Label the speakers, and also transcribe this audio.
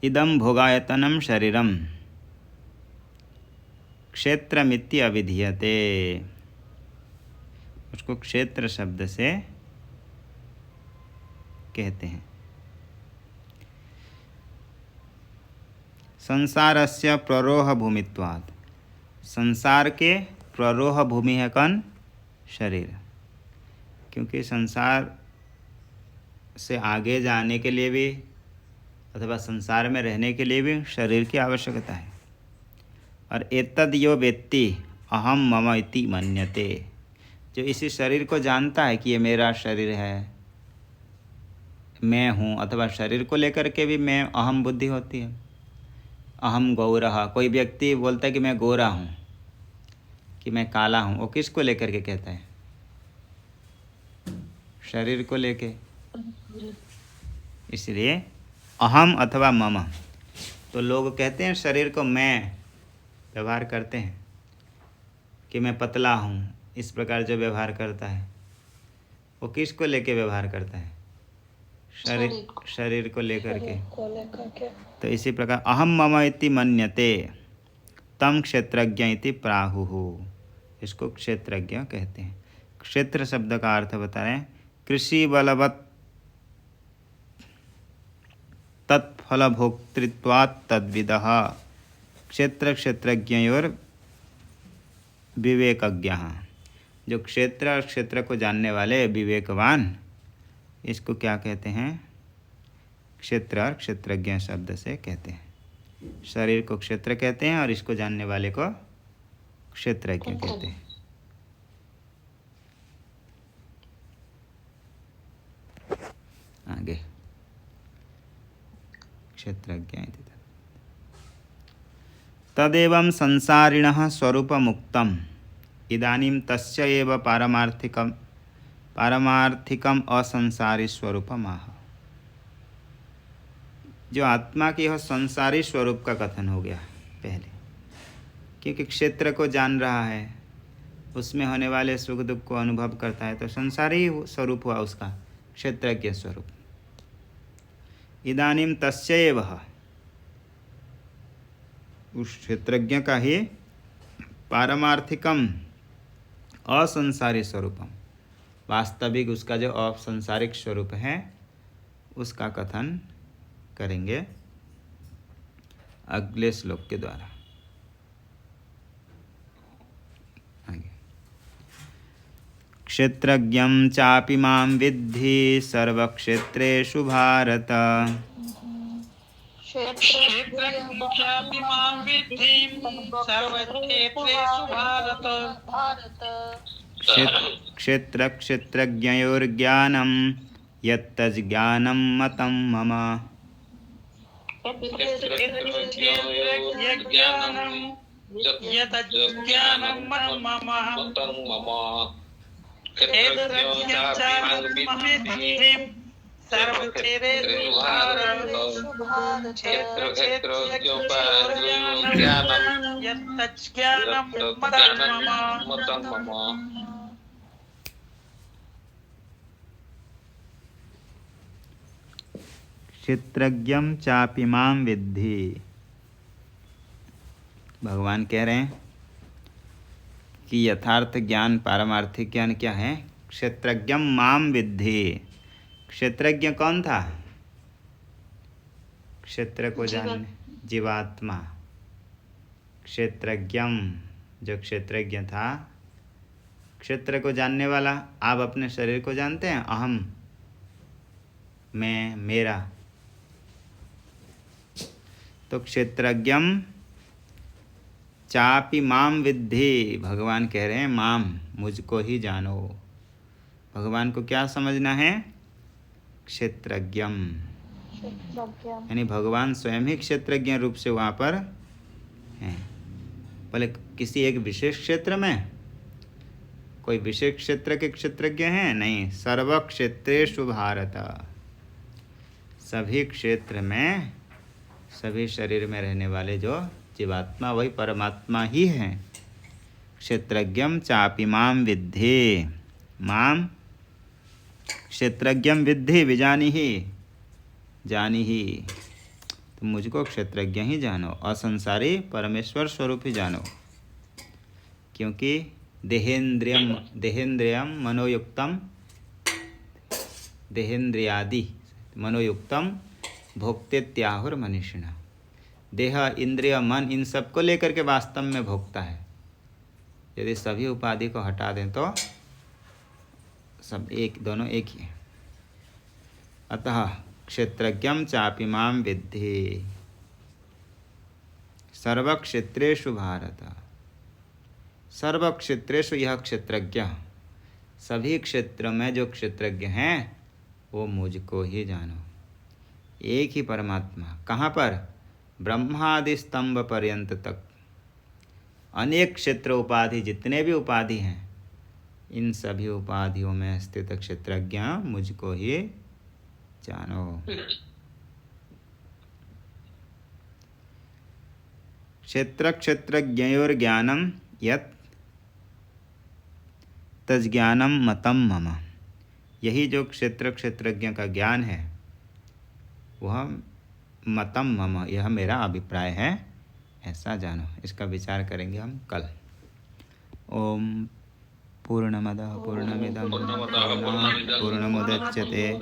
Speaker 1: इदं भोगायतनं शरीरम क्षेत्रमिति अभिधीयते। उसको क्षेत्र शब्द से कहते हैं। संसारस्य प्ररोह भूमित्वात्, संसार के प्ररोह भूमि है कौन? शरीर। क्योंकि संसार से आगे जाने के लिए भी अथवा संसार में रहने के लिए भी शरीर की आवश्यकता है। और एतद् यो वेत्ति अहम मम इति मन्यते, जो इसी शरीर को जानता है कि ये मेरा शरीर है, मैं हूँ, अथवा शरीर को लेकर के भी मैं अहम बुद्धि होती है। अहम गौरः, कोई व्यक्ति बोलता है कि मैं गोरा हूँ, कि मैं काला हूँ, वो किसको लेकर के कहता है? शरीर को लेके। इसलिए अहम अथवा मम। तो लोग कहते हैं शरीर को मैं व्यवहार करते हैं कि मैं पतला हूँ, इस प्रकार जो व्यवहार करता है वो किसको लेके व्यवहार करता है? शरीर को लेकर के। तो इसी प्रकार अहम मम इति मन्यते तम क्षेत्रज्ञ इति प्राहुः, इसको क्षेत्रज्ञ कहते हैं। क्षेत्र शब्द का अर्थ बता रहे हैं, कृषि बलवत् तत्फलभोक्तृत्वात् तद्विदः क्षेत्र क्षेत्रज्ञयोर विवेकज्ञः। जो क्षेत्र और क्षेत्र को जानने वाले विवेकवान, इसको क्या कहते हैं? क्षेत्र और क्षेत्रज्ञ शब्द से कहते हैं। शरीर को क्षेत्र कहते हैं और इसको जानने वाले को क्षेत्रज्ञ कहते हैं। आगे क्षेत्रज्ञ तदेवं संसारिणः स्वरूपमुक्तम् इदानीं तस्य एव पारमार्थिकम असंसारी स्वरूपमाह। जो आत्मा की यह संसारी स्वरूप का कथन हो गया पहले, क्योंकि क्षेत्र को जान रहा है, उसमें होने वाले सुख दुख को अनुभव करता है, तो संसारी स्वरूप हुआ उसका क्षेत्रज्ञ स्वरूप। इदानीं तस्य एव, उस क्षेत्रज्ञ का ही पारमार्थिकम असंसारी स्वरूपम, वास्तविक उसका जो असंसारिक स्वरूप है उसका कथन करेंगे अगले श्लोक के द्वारा। आगे क्षेत्रज्ञं चापि मां विद्धि सर्वक्षेत्रेषु भारत। क्षेत्र क्षेत्रज्ञयोर्ज्ञानं यत्तज्ज्ञानं मतं मम। क्षेत्रज्ञं चापि मां विद्धि, भगवान कह रहे हैं कि यथार्थ ज्ञान, पारमार्थिक ज्ञान क्या है? क्षेत्रज्ञं मां विद्धि। क्षेत्रज्ञ कौन था? क्षेत्र को जानने, जीवात्मा। क्षेत्रज्ञम, जो क्षेत्रज्ञ था, क्षेत्र को जानने वाला। आप अपने शरीर को जानते हैं? अहम, मैं, मेरा। तो क्षेत्रज्ञम चापि माम विद्धि, भगवान कह रहे हैं माम, मुझको ही जानो। भगवान को क्या समझना है? क्षेत्रज्ञम, यानी भगवान स्वयं ही क्षेत्रज्ञ रूप से वहाँ पर हैं। बोले किसी एक विशेष क्षेत्र में, कोई विशेष क्षेत्र के क्षेत्रज्ञ हैं? नहीं, सर्व क्षेत्रेषु भारत, सभी क्षेत्र में, सभी शरीर में रहने वाले जो जीवात्मा, वही परमात्मा ही है। क्षेत्रज्ञम चापि माम विद्धि, माम क्षेत्रज्ञम विद्धि विजानीहि, जानीहि। तो मुझको क्षेत्रज्ञ ही जानो, असंसारी परमेश्वर स्वरूप ही जानो। क्योंकि देहेन्द्रियम मनोयुक्तम, देहेन्द्रियादि मनोयुक्तम भोक्तेत्याहुर मनीषिणः। देह, इंद्रिय, मन इन सब को लेकर के वास्तव में भोगता है। यदि सभी उपाधि को हटा दें तो सब एक, दोनों एक ही है। अतः क्षेत्रज्ञं चापि मां विद्धि सर्वक्षेत्रेषु भारत। सर्वक्षेत्रेषु यह क्षेत्रज्ञ, सभी क्षेत्र में जो क्षेत्रज्ञ हैं वो मुझको ही जानो। एक ही परमात्मा, कहाँ पर? ब्रह्मादि स्तंभ पर्यंत तक अनेक क्षेत्र उपाधि, जितने भी उपाधि हैं, इन सभी उपाधियों में स्थित क्षेत्रज्ञ मुझको ही जानो। क्षेत्र क्षेत्रज्ञयोर्ज्ञानम यत् तज्ज्ञानम मतम मम। यही जो क्षेत्र क्षेत्रज्ञ का ज्ञान है वह मतम मम, यह मेरा अभिप्राय है, ऐसा जानो। इसका विचार करेंगे हम कल। ओम पूर्णमदः पूर्णमिदं पूर्णात् पूर्णमुदच्यते